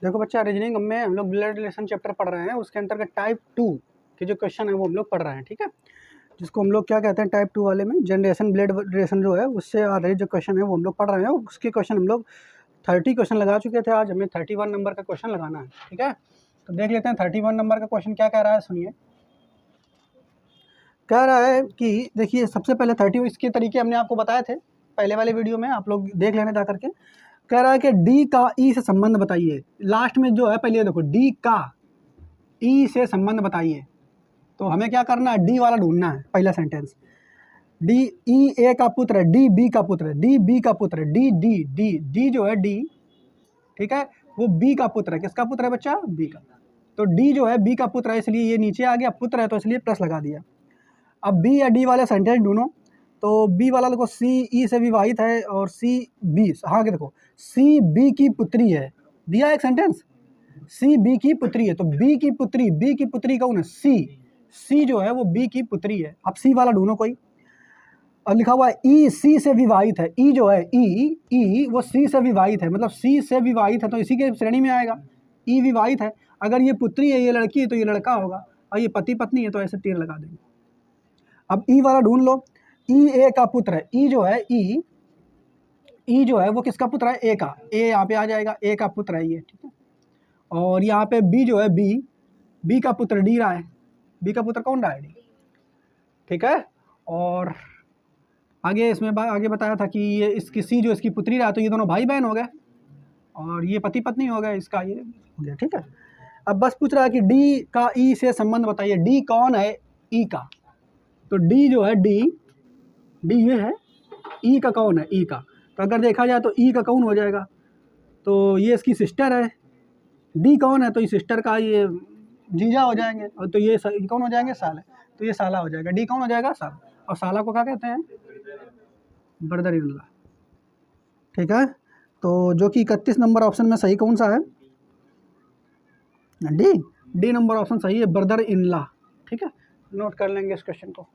देखो बच्चा, रीजनिंग में हम लोग ब्लड रिलेशन चैप्टर पढ़ रहे हैं, उसके अंतर्गत टाइप 2 के जो क्वेश्चन है वो हम लोग पढ़ रहे हैं, ठीक है। जिसको हम लोग क्या कहते हैं, टाइप 2 वाले में जनरेशन ब्लड रिलेशन जो है उससे आधारित जो क्वेश्चन है वो हम लोग पढ़ रहे हैं। उसके क्वेश्चन हम लोग 30 क्वेश्चन लगा चुके थे, आज हमें 31 नंबर का क्वेश्चन लगाना है, ठीक है। तो देख लेते हैं 31 नंबर का क्वेश्चन क्या कह रहा है, सुनिए। कह रहा है कि देखिए, सबसे पहले 30 इसके तरीके हमने आपको बताए थे पहले वाले वीडियो में, आप लोग देख लेना जा करके। कह रहा है कि डी का ई से संबंध बताइए। लास्ट में जो है, पहले देखो, डी का ई से संबंध बताइए। तो हमें क्या करना है, डी वाला ढूंढना है। पहला सेंटेंस, डी ई ए का पुत्र है, डी बी का पुत्र है, डी बी का पुत्र है, डी डी डी डी जो है डी, ठीक है, वो बी का पुत्र है। किसका पुत्र है बच्चा, बी का। तो डी जो है बी का पुत्र है, इसलिए ये नीचे आ गया, पुत्र है तो इसलिए प्लस लगा दिया। अब बी या डी वाले सेंटेंस ढूंढो। तो बी वाला देखो, सी ई से विवाहित है और सी बी, हाँ के देखो, सी बी की पुत्री है, दिया एक सेंटेंस, सी बी की पुत्री है। तो बी की पुत्री कौन है, सी जो है वो बी की पुत्री है। अब सी वाला ढूंढो कोई। और लिखा हुआ है ई सी से विवाहित है, ई जो है ई वो सी से विवाहित है, मतलब सी से विवाहित है तो इसी के श्रेणी में आएगा। ई विवाहित है, अगर ये पुत्री है, ये लड़की है तो ये लड़का होगा, और ये पति पत्नी है तो ऐसे तीर लगा देंगे। अब ई वाला ढूंढ लो। ई ए का पुत्र है, ई जो है ई जो है वो किसका पुत्र है, ए का। ए यहाँ पे आ जाएगा, ए का पुत्र है ये, ठीक है। और यहाँ पे बी जो है बी का पुत्र डी रहा है, बी का पुत्र कौन रहा है, डी, ठीक है। और आगे इसमें आगे बताया था कि ये इसकी सी जो इसकी पुत्री रहा, तो ये दोनों भाई बहन हो गए, और ये पति पत्नी हो गए, इसका ये हो गया, ठीक है। अब बस पूछ रहा है कि डी का ई से संबंध बताइए। डी कौन है, ई का। तो डी जो है डी ये है, ई का कौन है, ई का। तो अगर देखा जाए तो ई का कौन हो जाएगा, तो ये इसकी सिस्टर है। डी कौन है, तो ये सिस्टर का ये जीजा हो जाएंगे, और तो ये कौन हो जाएंगे, साला। तो ये साला हो जाएगा, डी कौन हो जाएगा, साला। और साला को क्या कहते हैं, ब्रदर इन लॉ, ठीक है। तो जो कि 31 नंबर ऑप्शन में सही कौन सा है, डी नंबर ऑप्शन सही है, ब्रदर इन लॉ, ठीक है। नोट कर लेंगे इस क्वेश्चन को।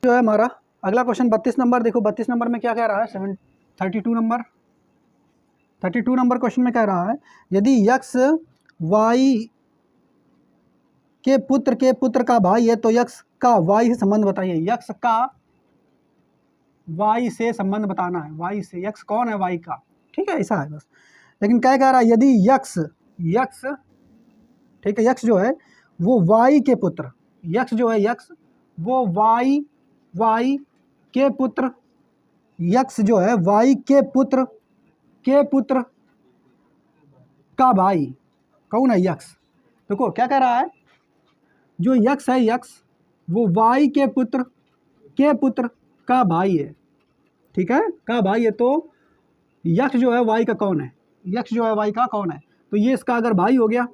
जो है हमारा अगला क्वेश्चन 32 नंबर, देखो 32 नंबर में क्या कह रहा है, 32 नंबर क्वेश्चन में कह रहा है, यदि यक्स वाई के पुत्र का भाई है तो यक्स का वाई से संबंध बताइए। यक्स का वाई से संबंध बताना है, वाई से, यक्स कौन है, वाई का, ठीक है, ऐसा है बस। लेकिन क्या कह रहा है, यदि यक्स, ठीक है, यक्स जो है वो वाई के पुत्र, यक्स जो है यक्स वो वाई के पुत्र, यक्स जो है वाई के पुत्र का भाई कौन है, यक्स। देखो क्या कह रहा है, जो यक्स है, यक्स वो वाई के पुत्र का भाई है, ठीक है, का भाई है। तो यक्स जो है वाई का कौन है, यक्स जो है वाई का कौन है, तो ये इसका अगर भाई हो गया,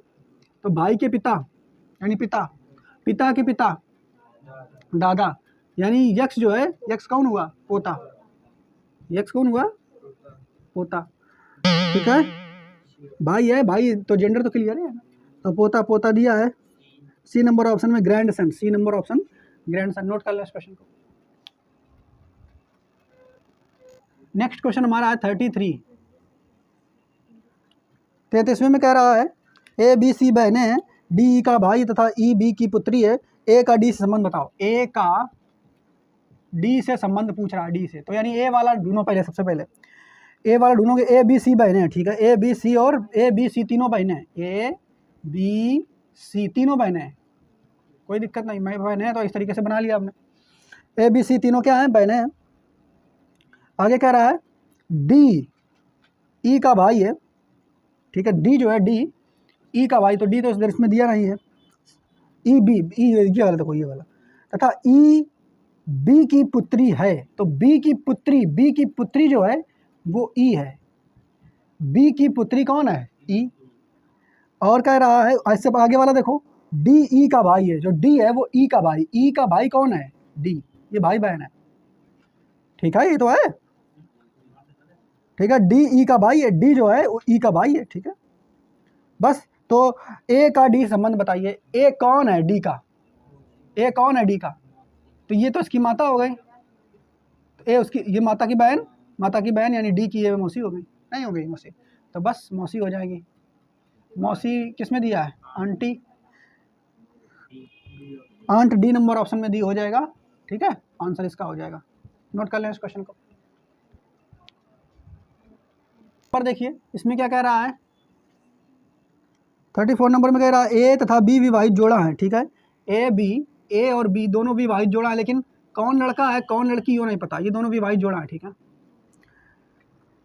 तो भाई के पिता यानी पिता के पिता दादा, यानी यक्स जो है, यक्स कौन हुआ, पोता, यक्स कौन हुआ, पोता, ठीक है। भाई है, भाई तो जेंडर तो क्लियर है ना। तो पोता दिया है, सी नंबर ऑप्शन में grandson, C number option grandson. Note कर ले इस क्वेश्चन को। नेक्स्ट क्वेश्चन हमारा है 33वें में कह रहा है, ए बी सी बहनें हैं, डी ई का भाई तथा ई बी की पुत्री है, ए का डी से संबंध बताओ। ए का डी से संबंध पूछ रहा है, डी से, तो यानी ए वाला ढूंढो पहले, सबसे पहले ए वाला ढूंढोगे। ए बी सी बहनें हैं, ठीक है, ए बी सी और ए बी सी तीनों बहनें हैं, ए बी सी तीनों बहनें हैं, कोई दिक्कत नहीं, मैं बहनें हैं तो इस तरीके से बना लिया आपने। ए बी सी तीनों क्या हैं, बहनें हैं। आगे कह रहा है डी ई का भाई है, ठीक है, डी जो है डी ई का भाई, तो डी तो इस इसमें दिया नहीं है। ई बी, ई ये वाला देखो, ये वाला, तथा ई बी की पुत्री है, तो बी की पुत्री जो है वो ई है, बी की पुत्री कौन है, ई। और कह रहा है, ऐसे आगे वाला देखो, डी ई का भाई है, जो डी है वो ई का भाई, ई का भाई कौन है, डी, ये भाई बहन है, ठीक है, ये तो है, ठीक है, डी ई का भाई है, डी जो है वो ई का भाई है, ठीक है, बस। तो ए का डी संबंध बताइए। ए कौन है, डी का, ए कौन है, डी का, तो ये तो इसकी माता हो गई, ए उसकी, ये माता की बहन यानी डी की ये मौसी हो गई, नहीं हो गई मौसी, तो बस मौसी हो जाएगी। मौसी किस में दिया है? Aunty, aunt D number option में दी हो जाएगा। ठीक है, आंसर इसका हो जाएगा। नोट कर लें इस क्वेश्चन को। पर देखिए इसमें क्या कह रहा है, 34 नंबर में कह रहा है ए तथा बी विवाहित जोड़ा है। ठीक है, ए और बी दोनों विवाहित जोड़ा है, लेकिन कौन लड़का है कौन लड़की वो नहीं पता। ये दोनों विवाहित जोड़ा है। ठीक है,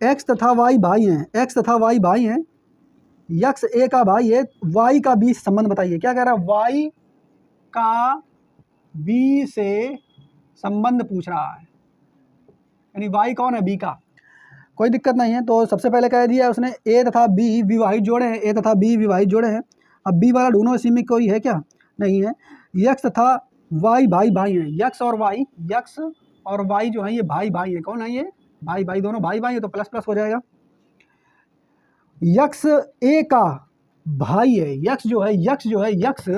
एक्स तथा वाई भाई हैं, एक्स तथा वाई भाई हैं, यक्स ए का भाई है, वाई का बी से संबंध बताइए। क्या कह रहा है? वाई का बी से संबंध पूछ रहा है, यानी वाई कौन है? बी का। कोई दिक्कत नहीं है। तो सबसे पहले कह दिया उसने ए तथा बी विवाहित जोड़े हैं, ए तथा बी विवाहित जोड़े हैं। अब बी वाला ढूंढो, इसी में कोई है क्या? नहीं है। यक्स तथा वाई भाई भाई हैं, यक्स और वाई जो है ये भाई भाई है। कौन है ये? भाई भाई, दोनों भाई भाई है, तो प्लस प्लस हो जाएगा। यक्स ए का भाई है, यक्स जो है यक्स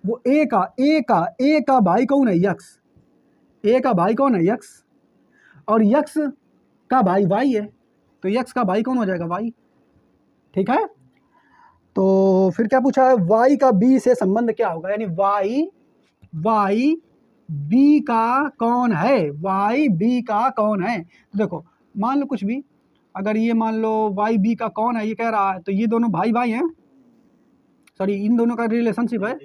वो ए का भाई कौन है? यक्स। ए का भाई कौन है? यक्स। और यक्स का भाई वाई है, तो यक्स का भाई कौन हो जाएगा? वाई। ठीक है, तो फिर क्या पूछा है? वाई का बी से संबंध क्या होगा, यानी वाई बी का कौन है? वाई बी का कौन है? तो देखो मान लो कुछ भी, अगर ये मान लो वाई बी का कौन है ये कह रहा है, तो ये दोनों भाई भाई हैं, सॉरी इन दोनों का रिलेशनशिप है।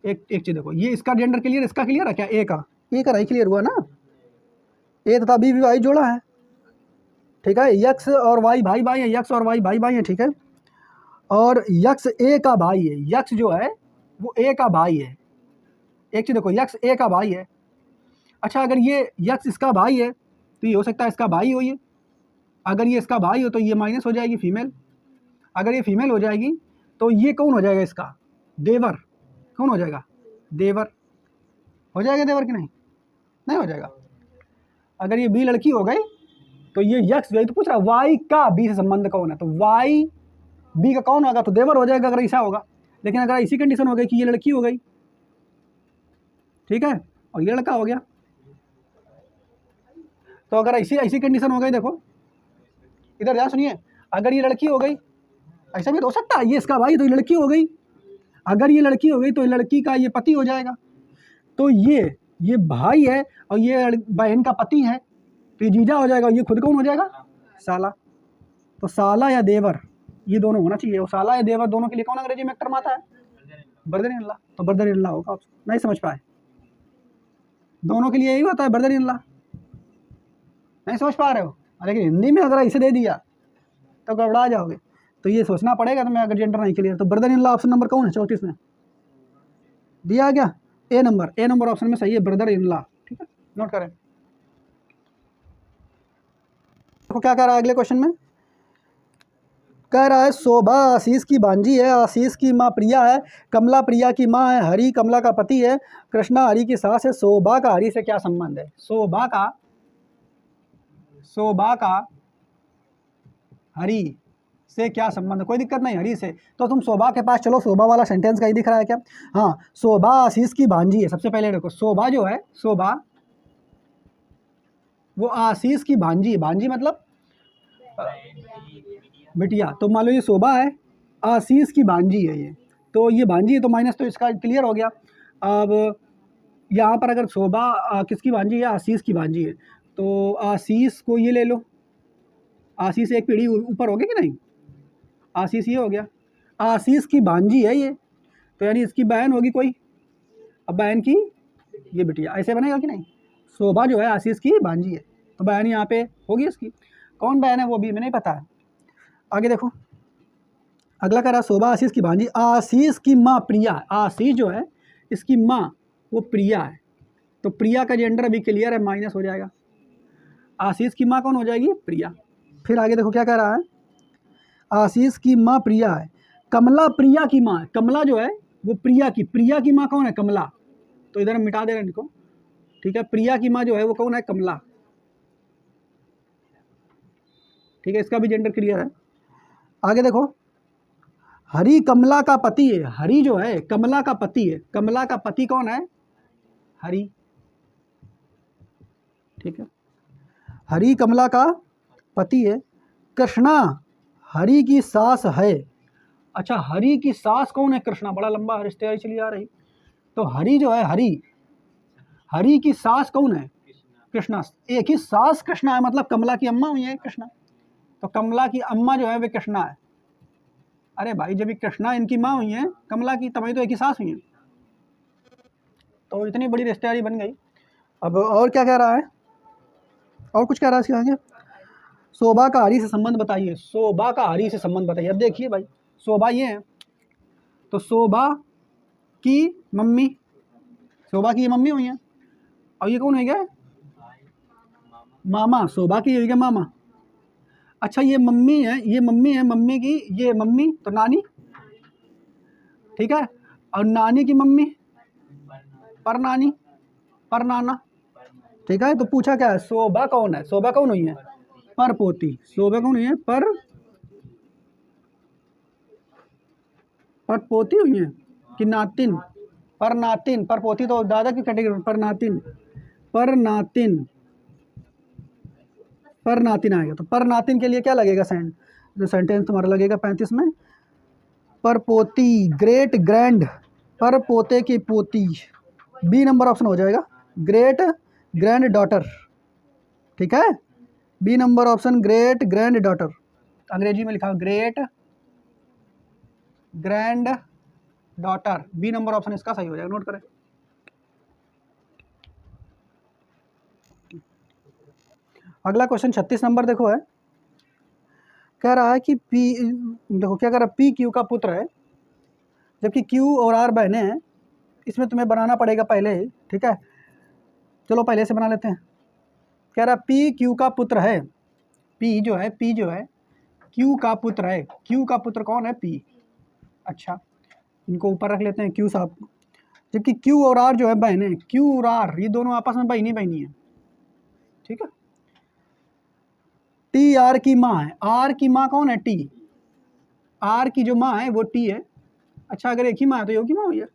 एक चीज देखो, ये इसका जेंडर क्लियर, इसका क्लियर है क्या? ए का राइट क्लियर हुआ ना, ए तथा बी विवाहित जोड़ा है। ठीक है, यक्स और वाई भाई भाई है, यक्स और वाई भाई भाई है। ठीक है, और यक्स ए का भाई है, यक्स जो है वो ए का भाई है। एक चीज देखो, यक्स ए का भाई है। अच्छा, अगर ये यक्स इसका भाई है तो ये हो सकता है इसका भाई हो ये। अगर ये इसका भाई हो तो ये माइनस हो जाएगी फीमेल। अगर ये फीमेल हो जाएगी तो ये कौन हो जाएगा? इसका देवर। कौन हो जाएगा? देवर हो जाएगा। देवर कि नहीं? नहीं हो जाएगा। अगर ये बी लड़की हो गई तो ये यक्स जो है, तो पूछ रहा वाई का बी से संबंध कौन है, तो वाई बी का कौन होगा? तो देवर हो जाएगा अगर ऐसा होगा। लेकिन अगर इसी कंडीशन हो गई कि ये लड़की हो गई, ठीक है, और ये लड़का हो गया, तो अगर ऐसी कंडीशन हो गई, देखो इधर ध्यान सुनिए, अगर ये लड़की हो गई, ऐसा भी तो हो सकता है, ये इसका भाई तो ये लड़की हो गई। अगर ये लड़की हो गई तो लड़की का ये पति हो जाएगा। तो ये भाई है और ये बहन का पति है, तो ये जीजा हो जाएगा। ये खुद कौन हो जाएगा? साला। तो साला या देवर ये दोनों होना चाहिए। और साला या देवर दोनों के लिए कौन अंग्रेजी में एक टर्म आता है? Brother in law. तो ब्रदर इन लॉ होगा ऑप्शन। नहीं समझ पाए? दोनों के लिए यही होता है ब्रदर इन लॉ। नहीं समझ पा रहे हो? लेकिन हिंदी में अगर इसे दे दिया तो गड़बड़ा जाओगे। तो ये सोचना पड़ेगा तुम्हें, अगर जेंडर नहीं क्लियर। तो brother in law option number कौन है? 34 में दिया गया ए नंबर ऑप्शन में सही है, ब्रदर इन लॉ। ठीक है, नोट करें। देखो क्या कह रहा है अगले क्वेश्चन में, कह रहा है शोभा आशीष की भांजी है, आशीष की माँ प्रिया है, कमला प्रिया की माँ है, हरि कमला का पति है, कृष्णा हरि की सास है, शोभा का हरि से क्या संबंध है? शोभा का हरि से क्या संबंध? कोई दिक्कत नहीं, हरि से। तो तुम शोभा के पास चलो, शोभा वाला सेंटेंस कहीं दिख रहा है क्या? हाँ, शोभा आशीष की भांजी है। सबसे पहले देखो, शोभा जो है, शोभा वो आशीष की भांजी है। भांजी मतलब बिटिया। तो मान लो ये शोभा है, आशीष की भांजी है ये, तो ये भांजी है, तो माइनस तो इसका क्लियर हो गया। अब यहाँ पर अगर शोभा किसकी भांजी है? आशीष की भांजी है, तो आशीष को ये ले लो, आशीष एक पीढ़ी ऊपर हो गया कि नहीं? आशीष ये हो गया, आशीष की भांजी है ये, तो यानी इसकी बहन होगी कोई। अब बहन की ये बिटिया, ऐसे बनेगा कि नहीं? शोभा जो है आशीष की भांजी है, तो बहन यहाँ पे होगी इसकी। कौन बहन है वो भी हमें नहीं पता है। आगे देखो, अगला कह रहा है शोभा आशीष की भांजी, आशीष की माँ प्रिया। आशीष जो है इसकी माँ वो प्रिया है, तो प्रिया का जेंडर अभी क्लियर है, माइनस हो जाएगा। आशीष की माँ कौन हो जाएगी? प्रिया। फिर आगे देखो क्या कह रहा है, आशीष की माँ प्रिया है, कमला प्रिया की माँ है। कमला जो है वो प्रिया की माँ कौन है? कमला। तो इधर हम मिटा दे रहे हैं इनको, ठीक है। प्रिया की माँ जो है वो कौन है? कमला, ठीक है, इसका भी जेंडर क्लियर है। आगे देखो, हरि कमला का पति है। हरि जो है कमला का पति है, कमला का पति कौन है? हरि, ठीक है, हरि कमला का पति है। कृष्णा हरि की सास है। अच्छा, हरि की सास कौन है? कृष्णा। बड़ा लंबा रिश्तेदारी चली आ रही। तो हरि जो है, हरि की सास कौन है? कृष्णा। एक ही सास कृष्णा है, मतलब कमला की अम्मा हुई है कृष्णा। तो कमला की अम्मा जो है वे कृष्णा है। अरे भाई, जब ये कृष्णा इनकी माँ हुई है कमला की, तभी तो एक ही सास हुई है। तो इतनी बड़ी रिश्तेदारी बन गई। अब और क्या कह रहा है? और कुछ कह रहा है इसके आगे। शोभा का हरि से संबंध बताइए। शोभा का हरि से संबंध बताइए। अब देखिए भाई, शोभा ये है, तो शोभा की मम्मी, शोभा की ये मम्मी हुई है। और ये कौन हो गया? मामा। शोभा की हो गया मामा। अच्छा, ये मम्मी है, ये मम्मी है, मम्मी की ये मम्मी तो नानी, ठीक है। और नानी की मम्मी पर नानी, पर नाना, ठीक है। तो पूछा क्या है? शोभा कौन है? शोभा कौन हुई है? पर पोती। शोभा कौन हुई है? पर पोती हुई है कि नातिन? पर नातिन। पर पोती तो दादा की कैटेगरी। पर नातिन, पर नातिन, पर नातिन आएगा। तो पर नातिन के लिए क्या लगेगा? जो सेंटेंस तुम्हारा लगेगा 35 में, पर पोती, ग्रेट ग्रैंड, पर पोते की पोती। बी नंबर ऑप्शन हो जाएगा, ग्रेट ग्रैंड डॉटर, ठीक है। B number option, great granddaughter. अंग्रेजी में लिखा great granddaughter. B number option इसका सही हो जाएगा, नोट करें। अगला क्वेश्चन 36 नंबर देखो है, कह रहा है कि पी, देखो क्या कह रहा है, पी क्यू का पुत्र है, जबकि क्यू और आर बहने हैं। इसमें तुम्हें बनाना पड़ेगा पहले ही, ठीक है। चलो पहले से बना लेते हैं। कह रहा है पी क्यू का पुत्र है। पी जो है क्यू का पुत्र है। क्यू का पुत्र कौन है? पी। अच्छा, इनको ऊपर रख लेते हैं, क्यू साहब। जबकि क्यू और आर जो है बहने, क्यू और आर ये दोनों आपस में बहनी है, ठीक है। टी आर की माँ है। आर की माँ कौन है? टी। आर की जो माँ है वो टी है। अच्छा, अगर एक ही माँ है तो यो की माँ हुई है,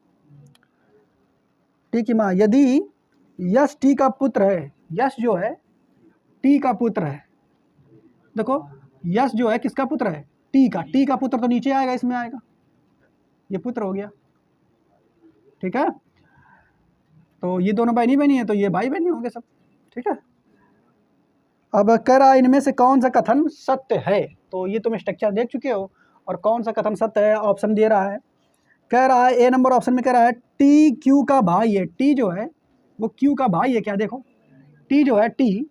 टी की माँ। यदि यश टी का पुत्र है, यश जो है टी का पुत्र है। देखो, यश जो है किसका पुत्र है? टी का। टी का पुत्र तो नीचे आएगा, इसमें आएगा, ये पुत्र हो गया, ठीक है। तो ये दोनों बहनी है, तो ये भाई बहनी होंगे सब, ठीक है। अब कह रहा है इनमें से कौन सा कथन सत्य है? तो ये तुम स्ट्रक्चर देख चुके हो, और कौन सा कथन सत्य है ऑप्शन दे रहा है। कह रहा है ए नंबर ऑप्शन में कह रहा है टी क्यू का भाई है। टी जो है वो क्यू का भाई है। क्या देखो, टी जो है टी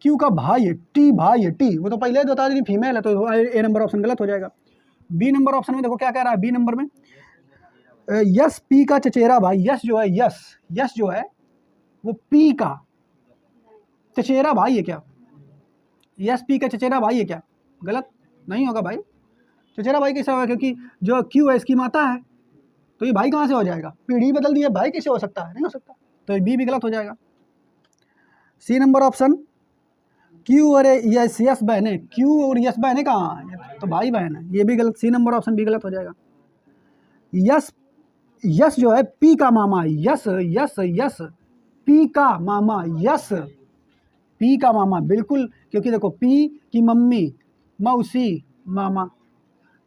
क्यू का भाई है। टी भाई है, टी वो तो पहले बता दी फीमेल है, तो ए नंबर ऑप्शन गलत हो जाएगा। बी नंबर ऑप्शन में देखो क्या कह रहा है, बी नंबर में यस पी का चचेरा भाई। यस जो है, यस जो है वो पी का चचेरा भाई है। क्या यस पी का चचेरा भाई है? क्या गलत नहीं होगा भाई। चचेरा भाई कैसे होगा? क्योंकि जो क्यू है इसकी माता है, तो ये भाई कहाँ से हो जाएगा? पीढ़ी बदल दी है, भाई कैसे हो सकता है? नहीं हो सकता। तो बी भी गलत हो जाएगा। सी नंबर ऑप्शन, क्यू और यस बहन है। क्यू और यस बहन है कहाँ है? तो भाई बहन है, ये भी गलत। सी नंबर ऑप्शन भी गलत हो जाएगा। यस जो है पी का मामा। यस पी का मामा, यस पी का मामा, बिल्कुल। क्योंकि देखो, पी की मम्मी, मौसी, मामा,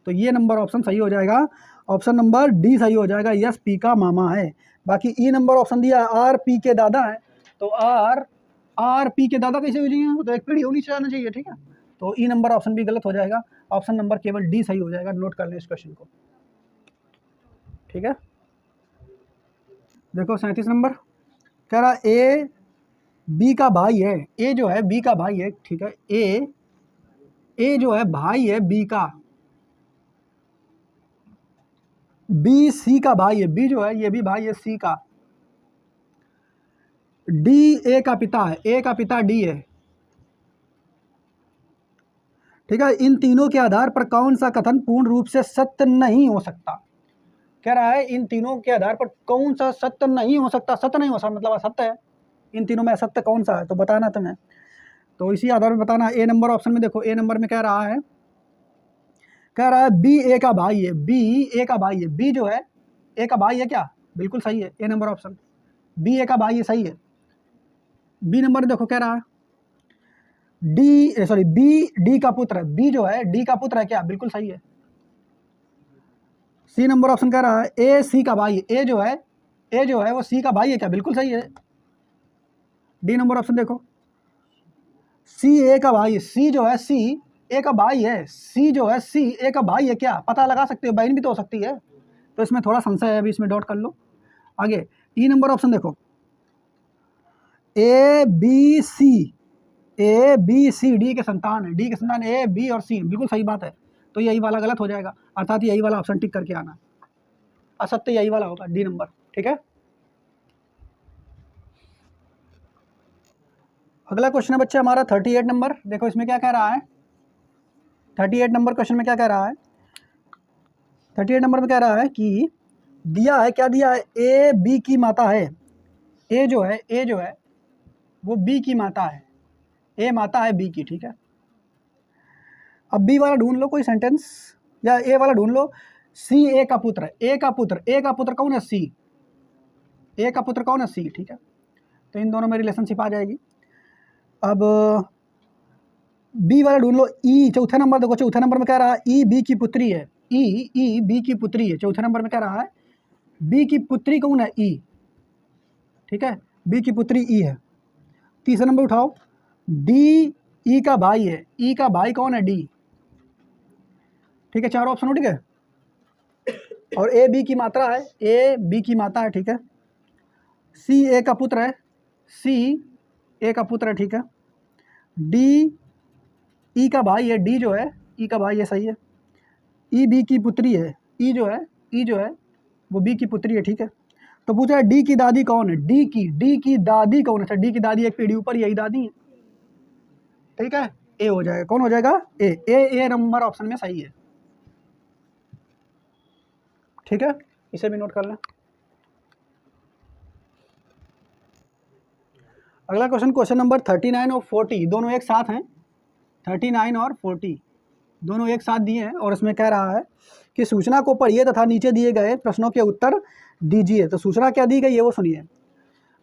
तो ये नंबर ऑप्शन सही हो जाएगा। ऑप्शन नंबर डी सही हो जाएगा, यस पी का मामा है। बाकी ई नंबर ऑप्शन दिया आर पी के दादा है, तो आर पी के दादा कैसे हो जाएंगे? तो एक पीढ़ी होनी चाहिए, ठीक है। तो ई नंबर ऑप्शन भी गलत हो जाएगा। ऑप्शन नंबर केवल डी सही हो जाएगा। नोट कर लें इस क्वेश्चन को, ठीक है। देखो 37 नंबर कह रहा ए बी का भाई है। ए जो है बी का भाई है, ठीक है। ए जो है भाई है बी का। बी सी का भाई है। बी जो है ये भी भाई है सी का। डी ए का पिता है। ए का पिता डी है, ठीक है। इन तीनों के आधार पर कौन सा कथन पूर्ण रूप से सत्य नहीं हो सकता? कह रहा है इन तीनों के आधार पर कौन सा सत्य नहीं हो सकता? सत्य नहीं हो सकता मतलब असत्य है। इन तीनों में असत्य कौन सा है तो बताना तुम्हें। तो इसी आधार पर बताना। ए नंबर ऑप्शन में देखो, ए नंबर में कह रहा है बी ए का भाई है। बी ए का भाई है। बी जो है ए का भाई है। क्या बिल्कुल सही है, ए नंबर ऑप्शन, बी ए का भाई है, सही है। बी नंबर देखो कह रहा है बी डी का पुत्र है, बी जो है डी का पुत्र है क्या? बिल्कुल सही है। सी नंबर ऑप्शन कह रहा है ए सी का भाई, ए जो है वो सी का भाई है क्या? बिल्कुल सही है। डी नंबर ऑप्शन देखो, सी ए का भाई, सी जो है सी ए का भाई है, सी जो है सी ए का भाई है क्या? पता लगा सकते हो, बहन भी तो हो सकती है, तो इसमें थोड़ा संशय है, अभी इसमें डॉट कर लो। आगे ई नंबर ऑप्शन देखो, ए बी सी डी के संतान है, डी के संतान ए बी और सी, बिल्कुल सही बात है। तो यही वाला गलत हो जाएगा, अर्थात यही वाला ऑप्शन टिक करके आना, असत्य यही वाला होगा, डी नंबर। ठीक है, अगला क्वेश्चन है बच्चे हमारा 38 नंबर। देखो इसमें क्या कह रहा है, 38 नंबर क्वेश्चन में क्या कह रहा है, 38 नंबर में कह रहा है कि दिया है, क्या दिया है? ए बी की माता है, ए जो है वो बी की माता है, ए माता है बी की। ठीक है, अब बी वाला ढूंढ लो कोई सेंटेंस, या ए वाला ढूंढ लो। सी ए का पुत्र है, ए का पुत्र कौन है? सी, ए का पुत्र कौन है? सी। ठीक है, तो इन दोनों में रिलेशनशिप आ जाएगी। अब बी वाला ढूंढ लो, ई चौथे नंबर देखो, चौथे नंबर में कह रहा है ई बी की पुत्री है, ई बी की पुत्री है, चौथे नंबर में कह रहा है बी की पुत्री कौन है? ई। ठीक है, बी की पुत्री ई है। तीसरा नंबर उठाओ, डी ई का भाई है, ई का भाई कौन है? डी। ठीक है, चारों ऑप्शन उठ गए। और ए बी की मात्रा है, ए बी की माता है। ठीक है, सी ए का पुत्र है, सी ए का पुत्र है। ठीक है, डी ई का भाई है, डी जो है ई का भाई है, सही है। ई बी की पुत्री है, ई जो है वो बी की पुत्री है। ठीक है, तो पूछा है डी की दादी कौन है? डी की दादी कौन है? डी की दादी एक पीढ़ी ऊपर यही दादी है। ठीक है, ए हो जाएगा, कौन हो जाएगा? ए नंबर ऑप्शन में सही है। ठीक है, इसे भी नोट कर लें। अगला क्वेश्चन नंबर 39 और 40 दोनों एक साथ हैं, 39 और 40 दोनों एक साथ दिए हैं, और इसमें कह रहा है कि सूचना को पढ़िए तथा नीचे दिए गए प्रश्नों के उत्तर दीजिए। तो सूचना क्या दी गई है वो सुनिए।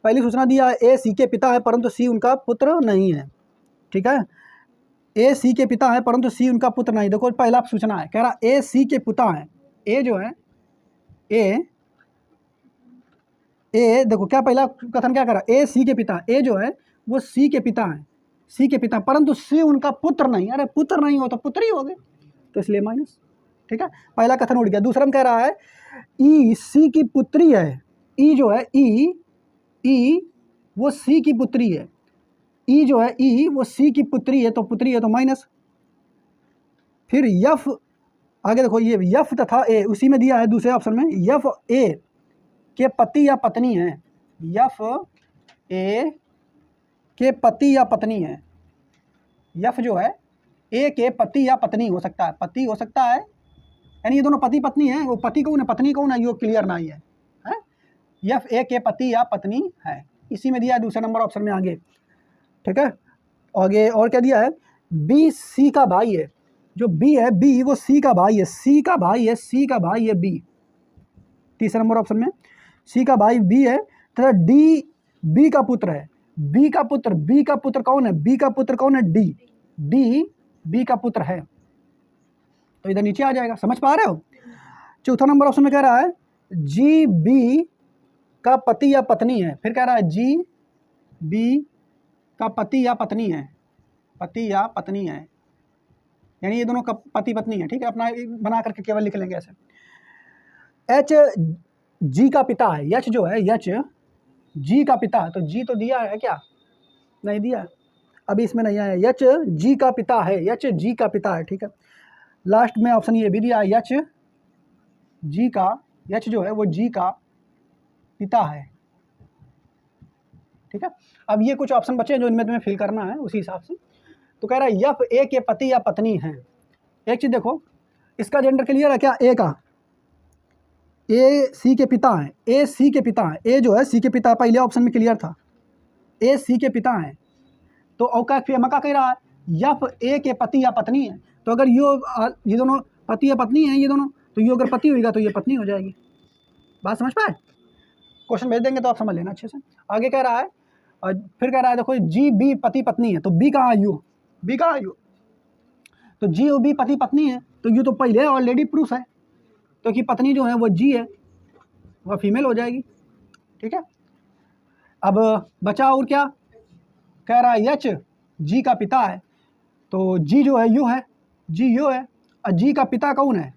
पहली सूचना दिया है ए सी के पिता है परंतु सी उनका पुत्र नहीं है। ठीक है, ए सी के पिता है परंतु सी उनका पुत्र नहीं। देखो पहला सूचना है, कह रहा ए सी के पिता है, ए जो है ए देखो क्या पहला कथन क्या करा, ए सी के पिता, ए जो है वो सी के पिता है, सी के पिता, परंतु सी उनका पुत्र नहीं। अरे पुत्र नहीं हो तो पुत्र ही हो गए, तो इसलिए माइनस। ठीक है, पहला कथन उड़ गया। दूसरा में कह रहा है ई सी की पुत्री है, ई जो है ई वो सी की पुत्री है, ई जो है ई वो सी की पुत्री है, तो माइनस। फिर यफ, आगे देखो ये यफ तथा ए उसी में दिया है दूसरे ऑप्शन में, यफ ए के पति या पत्नी है, यफ ए के पति या पत्नी है। यफ जो है ए के पति या पत्नी हो सकता है, पति हो सकता है, यानी ये दोनों पति पत्नी है। वो पति कौन है पत्नी कौन है, ये क्लियर नहीं है, यफ ए के पति या पत्नी है, इसी में दिया है दूसरे नंबर ऑप्शन में आगे। ठीक है, आगे और क्या दिया है, बी सी का भाई है, जो बी है बी वो सी का भाई है, सी का भाई है बी, तीसरे नंबर ऑप्शन में सी का भाई बी है, तथा डी बी का पुत्र है, बी का पुत्र कौन है, बी का पुत्र कौन है? डी बी का पुत्र है, तो इधर नीचे आ जाएगा। समझ पा रहे हो? चौथा नंबर ऑप्शन में कह रहा है जी बी का पति या पत्नी है, फिर कह रहा है जी बी का पति या पत्नी है, यानी ये दोनों का पति पत्नी है। ठीक है, अपना बना करके केवल लिख लेंगे ऐसे। एच जी का पिता है, यच जो है यच जी का पिता है, तो जी तो दिया है क्या? नहीं दिया, अभी इसमें नहीं आया। यच जी का पिता है, यच जी का पिता है। ठीक है, लास्ट में ऑप्शन ये भी दिया, यच जो है वो जी का पिता है। ठीक है, अब ये कुछ ऑप्शन बचे हैं जो इनमें तुम्हें फिल करना है उसी हिसाब से। तो कह रहा है यफ ए के पति या पत्नी है। एक चीज देखो, इसका जेंडर क्लियर है क्या? ए का, ए सी के पिता है, ए सी के पिता है, ए जो है सी के पिता, पहले ऑप्शन में क्लियर था, ए सी के पिता है। तो औका मका कह रहा है यफ ए के पति या पत्नी है, तो अगर ये दोनों पति या पत्नी है ये दोनों, तो ये अगर पति होगा तो ये पत्नी हो जाएगी। बात समझ पाए? क्वेश्चन भेज देंगे तो आप समझ लेना अच्छे से। आगे कह रहा है, और फिर कह रहा है देखो जी बी पति पत्नी है, तो बी कहाँ यू, बी का यू। तो जी और बी पति पत्नी है, तो यू तो पहले ऑलरेडी पुरुष है, तो कि पत्नी जो है वो जी है, वह फीमेल हो जाएगी। ठीक है, अब बचा और क्या कह रहा है, यच जी का पिता है, तो जी जो है यू है, जी यू है, और जी का पिता कौन है,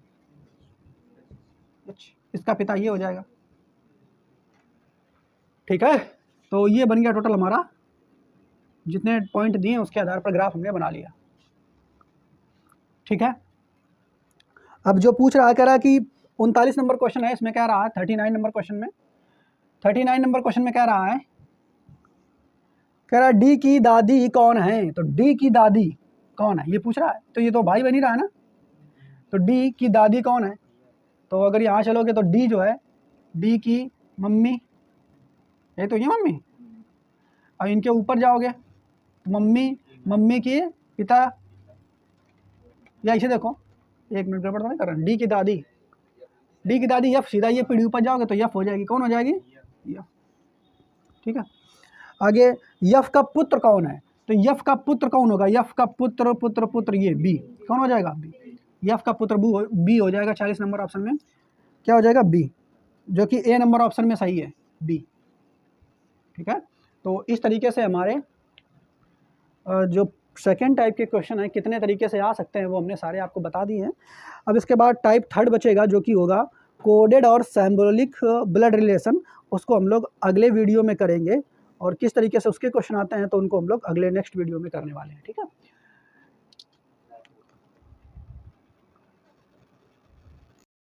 इसका पिता ये हो जाएगा। ठीक है, तो ये बन गया टोटल हमारा, जितने पॉइंट दिए उसके आधार पर ग्राफ हमने बना लिया। ठीक है, अब जो पूछ रहा है, कह रहा है कि 39 नंबर क्वेश्चन है, इसमें कह रहा है 39 नंबर क्वेश्चन में, 39 नंबर क्वेश्चन में कह रहा है, डी की दादी कौन है, तो डी की दादी कौन है ये पूछ रहा है, तो ये तो भाई बन ही रहा है ना, तो डी की दादी कौन है, तो अगर यहाँ चलोगे तो डी जो है, डी की मम्मी, ये तो ये मम्मी, अब इनके ऊपर जाओगे तो मम्मी के पिता, या इसे देखो, एक मिनट गड़बड़ नहीं कर रहा, डी की दादी यफ, सीधा ये पीढ़ी ऊपर जाओगे तो यफ हो जाएगी, कौन हो जाएगी, यफ। ठीक है, आगे यफ का पुत्र कौन है, तो यफ का पुत्र कौन होगा, यफ का पुत्र पुत्र पुत्र ये बी, कौन हो जाएगा, बी। यफ का पुत्र बी हो जाएगा, 40 नंबर ऑप्शन में क्या हो जाएगा, बी, जो कि ए नंबर ऑप्शन में सही है, बी। ठीक है, तो इस तरीके से हमारे जो सेकेंड टाइप के क्वेश्चन हैं कितने तरीके से आ सकते हैं वो हमने सारे आपको बता दिए हैं। अब इसके बाद टाइप थर्ड बचेगा, जो कि होगा कोडेड और सिंबॉलिक ब्लड रिलेशन, उसको हम लोग अगले वीडियो में करेंगे, और किस तरीके से उसके क्वेश्चन आते हैं तो उनको हम लोग अगले नेक्स्ट वीडियो में करने वाले हैं। ठीक है।